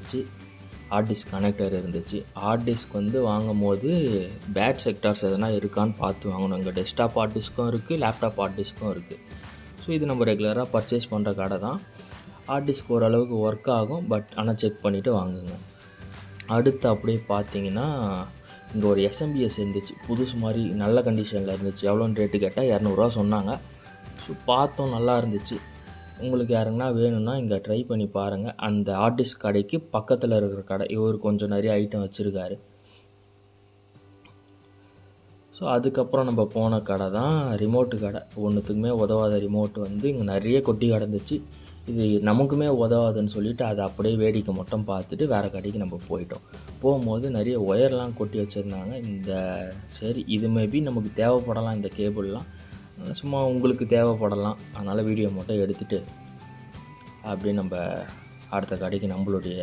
இருந்துச்சு, hard disk connector இருந்துச்சு. Hard disk வந்து வாங்கும்போது பேட் செக்டார்ஸ் எதனா இருக்கான்னு பார்த்து வாங்கணும். இங்கே டெஸ்க்டாப் ஹார்ட் டிஸ்க்கும் இருக்குது, லேப்டாப் ஹார்ட் டிஸ்க்கும் இருக்குது. ஸோ இது நம்ம ரெகுலராக பர்ச்சேஸ் பண்ணுற கடை தான். ஹார்ட் டிஸ்க் ஓரளவுக்கு ஒர்க் ஆகும், பட் ஆனால் செக் பண்ணிவிட்டு வாங்குங்க. அடுத்து அப்படியே பார்த்தீங்கன்னா இங்கே ஒரு எஸ்எம்பிஎஸ் இருந்துச்சு, புதுசு மாதிரி நல்ல கண்டிஷனில் இருந்துச்சு. எவ்வளோன்னு ரேட்டு கேட்டால் 200 சொன்னாங்க. ஸோ பார்த்தோம், நல்லா இருந்துச்சு. உங்களுக்கு யாருன்னா வேணும்னா இங்கே ட்ரை பண்ணி பாருங்கள். அந்த ஹார்ட் டிஸ்க் கடைக்கு பக்கத்தில் இருக்கிற கடை. இவர் கொஞ்சம் நிறைய ஐட்டம் வச்சுருக்காரு. ஸோ அதுக்கப்புறம் நம்ம போன கடை தான் ரிமோட்டு கடை. ஒன்றுத்துக்குமே உதவாத ரிமோட் வந்து இங்கே நிறைய கொட்டி கிடந்துச்சு. இது நமக்குமே உதவாதுன்னு சொல்லிவிட்டு அதை அப்படியே வேடிக்கை மட்டும் பார்த்துட்டு வேறு கடைக்கு நம்ம போயிட்டோம். போகும்போது நிறைய ஒயர்லாம் கொட்டி வச்சுருந்தாங்க. சரி இது மேபி நமக்கு தேவைப்படலாம், இந்த கேபிள்லாம் சும்மா உங்களுக்கு தேவைப்படலாம், அதனால் வீடியோ மட்டும் எடுத்துகிட்டு அப்படியே நம்ம அடுத்த கடைக்கு நம்மளுடைய